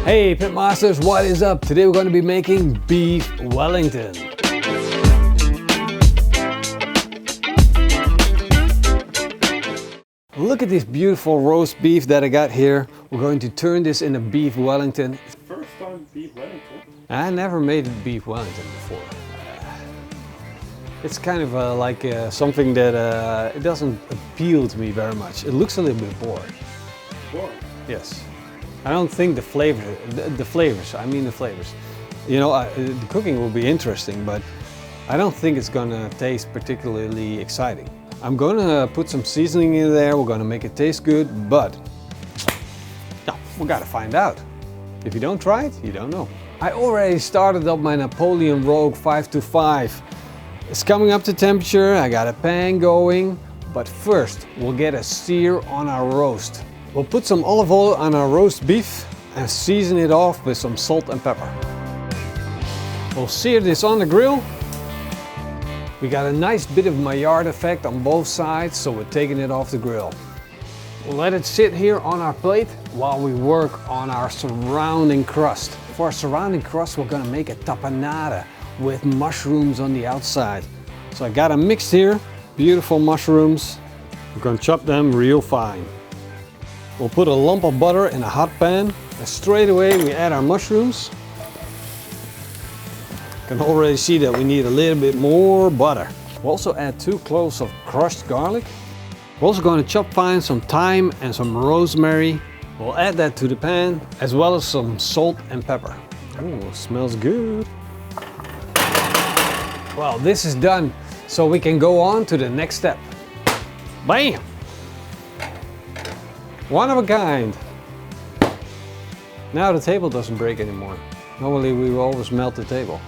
Hey Pitmasters, what is up? Today we're going to be making beef Wellington. Look at this beautiful roast beef that I got here. We're going to turn this into beef Wellington. First time beef Wellington? I never made beef Wellington before. It's kind of like something that it doesn't appeal to me very much. It looks a little bit boring. Boring? Yes. I don't think the flavors. You know, the cooking will be interesting, but I don't think it's gonna taste particularly exciting. I'm gonna put some seasoning in there, we're gonna make it taste good, but no, we gotta find out. If you don't try it, you don't know. I already started up my Napoleon Rogue 525. It's coming up to temperature, I got a pan going, but first we'll get a sear on our roast. We'll put some olive oil on our roast beef and season it off with some salt and pepper. We'll sear this on the grill. We got a nice bit of Maillard effect on both sides, so we're taking it off the grill. We'll let it sit here on our plate while we work on our surrounding crust. For our surrounding crust, we're gonna make a tapenade with mushrooms on the outside. So I got a mix here, beautiful mushrooms. We're gonna chop them real fine. We'll put a lump of butter in a hot pan and straight away we add our mushrooms. You can already see that we need a little bit more butter. We'll also add 2 cloves of crushed garlic. We're also going to chop fine some thyme and some rosemary. We'll add that to the pan as well as some salt and pepper. Ooh, smells good. Well, this is done, so we can go on to the next step. Bam! One of a kind. Now the table doesn't break anymore. Normally we will always melt the table.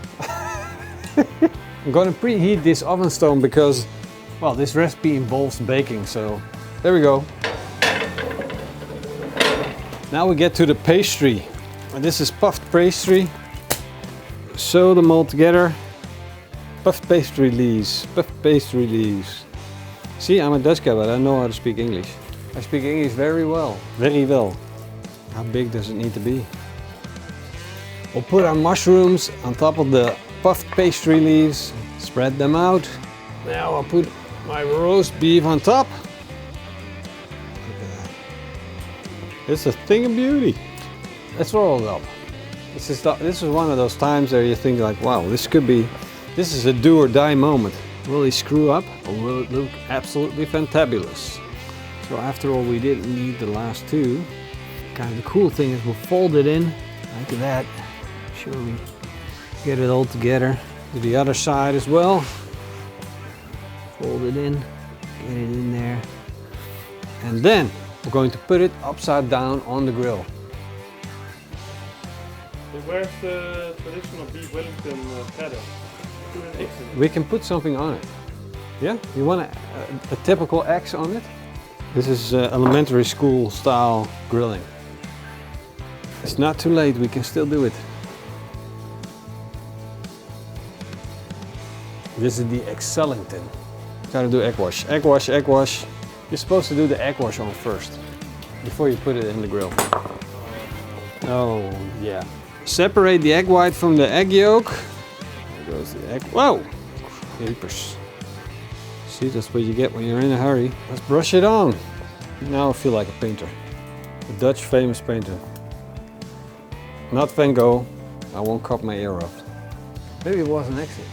I'm going to preheat this oven stone because, well, this recipe involves baking, so there we go. Now we get to the pastry. And this is puffed pastry. Sew them all together. Puffed pastry leaves, puffed pastry leaves. See, I'm a Dutch guy, but I know how to speak English. I speak English very well. Very well. How big does it need to be? We'll put our mushrooms on top of the puffed pastry leaves. Spread them out. Now I'll put my roast beef on top. Look at that. It's a thing of beauty. Let's roll it up. This is one of those times where you think like, wow, this is a do or die moment. Will he screw up or will it look absolutely fantabulous? So after all, we didn't need the last 2. Kind of the cool thing is we'll fold it in like that. Sure we get it all together. To the other side as well. Fold it in, get it in there. And then we're going to put it upside down on the grill. So where's the traditional beef Wellington pattern? We can put something on it. Yeah? You want a typical X on it? This is elementary school style grilling. It's not too late, we can still do it. This is the Excellington. Gotta do egg wash. Egg wash, egg wash. You're supposed to do the egg wash on first, before you put it in the grill. Oh, yeah. Separate the egg white from the egg yolk. There goes the egg. Whoa! Papers. See, that's what you get when you're in a hurry. Let's brush it on. Now I feel like a painter. A Dutch famous painter. Not Van Gogh. I won't cut my ear off. Maybe it was an accident.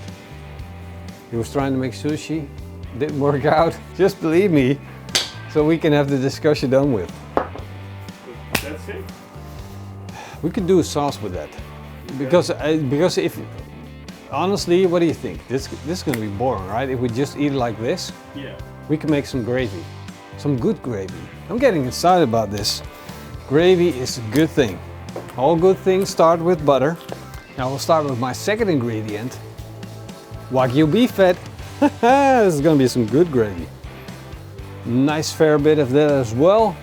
He was trying to make sushi. Didn't work out. Just believe me, so we can have the discussion done with. That's it? We could do a sauce with that. Because if, honestly, what do you think? This is going to be boring, right? If we just eat it like this, yeah, we can make some gravy. Some good gravy. I'm getting excited about this. Gravy is a good thing. All good things start with butter. Now we'll start with my second ingredient. Wagyu beef fat. This is going to be some good gravy. Nice fair bit of that as well.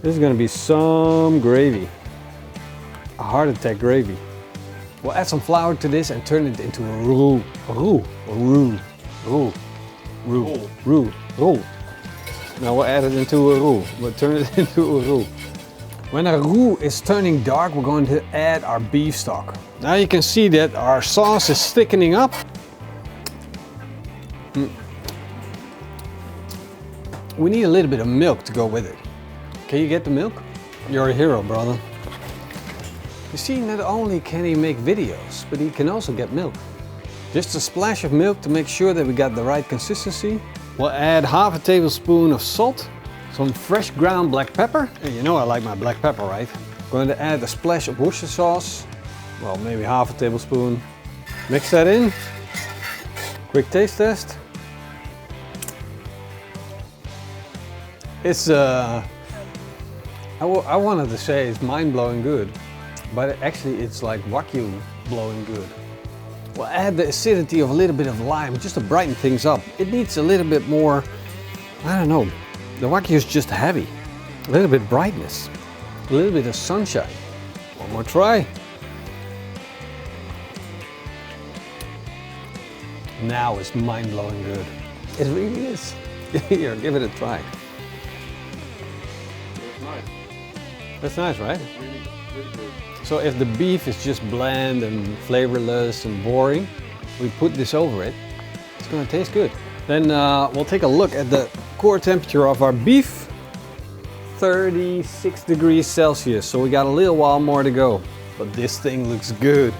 This is going to be some gravy. A heart attack gravy. We'll add some flour to this and turn it into a roux. Now we'll add it into a roux. We'll turn it into a roux. When our roux is turning dark, we're going to add our beef stock. Now you can see that our sauce is thickening up. We need a little bit of milk to go with it. Can you get the milk? You're a hero, brother. You see, not only can he make videos, but he can also get milk. Just a splash of milk to make sure that we got the right consistency. We'll add half a tablespoon of salt, some fresh ground black pepper. And you know I like my black pepper, right? I'm going to add a splash of Worcester sauce. Well, maybe half a tablespoon. Mix that in. Quick taste test. It's I wanted to say it's mind-blowing good, but actually it's like vacuum blowing good. We'll add the acidity of a little bit of lime just to brighten things up. It needs a little bit more, I don't know, the wagyu is just heavy. A little bit brightness, a little bit of sunshine. One more try. Now it's mind-blowing good. It really is. Here, give it a try. That's nice, right? Really, really good. So if the beef is just bland and flavorless and boring, we put this over it. It's going to taste good. Then we'll take a look at the core temperature of our beef. 36 degrees Celsius. So we got a little while more to go. But this thing looks good.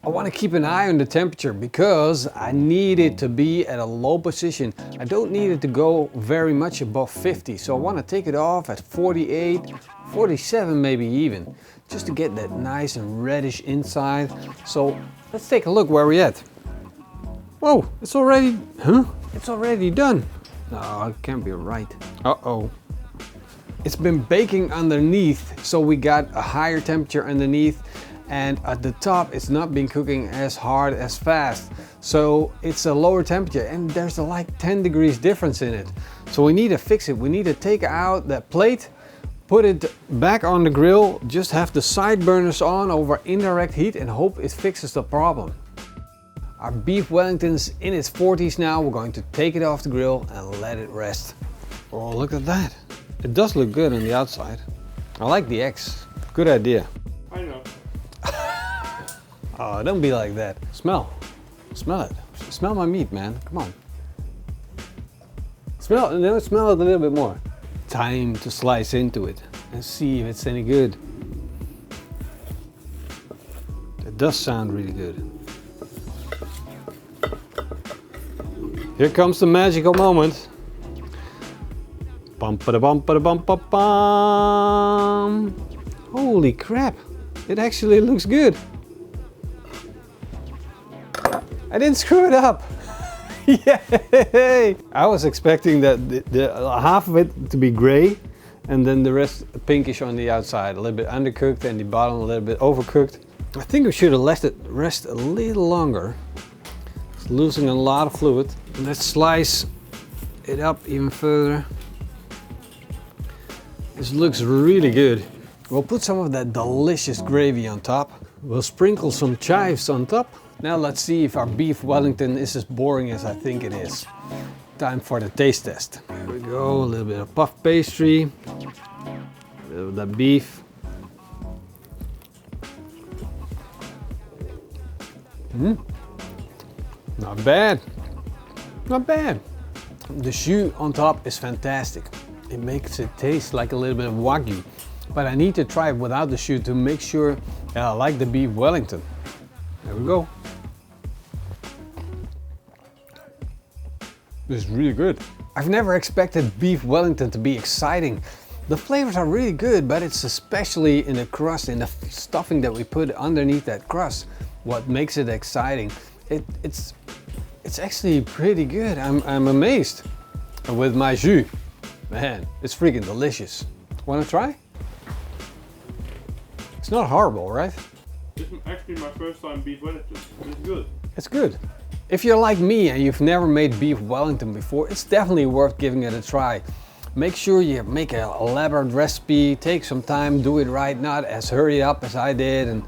I want to keep an eye on the temperature because I need it to be at a low position. I don't need it to go very much above 50. So I want to take it off at 48, 47 maybe even, just to get that nice and reddish inside. So let's take a look where we're at. Whoa, it's already, It's already done. No, it can't be right. Uh-oh. It's been baking underneath, so we got a higher temperature underneath. And at the top it's not been cooking as hard as fast, so it's a lower temperature and there's like 10 degrees difference in it. So we need to fix it. We need to take out that plate, put it back on the grill, just have the side burners on over indirect heat and hope it fixes the problem. Our beef Wellington's in its 40s now. We're going to take it off the grill and let it rest. Oh, look at that. It does look good on the outside. I like the eggs. Good idea. I know. Oh, don't be like that. Smell it. Smell my meat, man. Come on. Smell it, and then smell it a little bit more. Time to slice into it and see if it's any good. It does sound really good. Here comes the magical moment. Bum ba bum ba bum ba bum. Holy crap! It actually looks good. I didn't screw it up. Yay! I was expecting that the half of it to be gray and then the rest pinkish on the outside, a little bit undercooked and the bottom a little bit overcooked. I think we should have let it rest a little longer. It's losing a lot of fluid. Let's slice it up even further. This looks really good. We'll put some of that delicious gravy on top. We'll sprinkle some chives on top. Now let's see if our beef Wellington is as boring as I think it is. Time for the taste test. Here we go, a little bit of puff pastry, a little bit of beef. Not bad, not bad. The jus on top is fantastic. It makes it taste like a little bit of wagyu. But I need to try it without the jus to make sure that I like the beef Wellington. There we go. This is really good. I've never expected beef Wellington to be exciting. The flavors are really good, but it's especially in the crust, in the stuffing that we put underneath that crust, what makes it exciting. It's actually pretty good. I'm amazed. And with my jus, man, it's freaking delicious. Wanna try? It's not horrible, right? This is actually my first time beef Wellington. It's good. It's good. If you're like me and you've never made beef Wellington before, it's definitely worth giving it a try. Make sure you make an elaborate recipe, take some time, do it right, not as hurry up as I did. And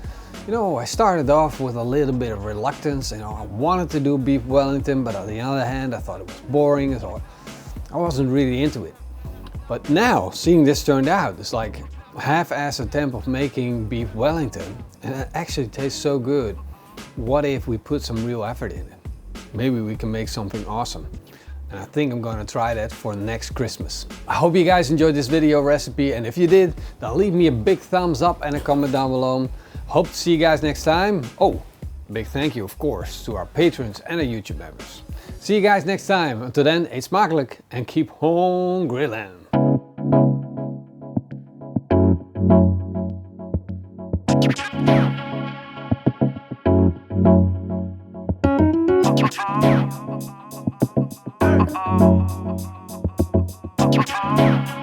you know, I started off with a little bit of reluctance. You know, I wanted to do beef Wellington, but on the other hand, I thought it was boring. So I wasn't really into it. But now, seeing this turned out, it's like half-ass attempt of making beef Wellington, and it actually tastes so good. What if we put some real effort in it? Maybe we can make something awesome. And I think I'm gonna try that for next Christmas. I hope you guys enjoyed this video recipe, and if you did, then leave me a big thumbs up and a comment down below. Hope to see you guys next time. Oh, big thank you of course to our patrons and our YouTube members. See you guys next time. Until then, eet smakelijk and keep on grilling. Oh.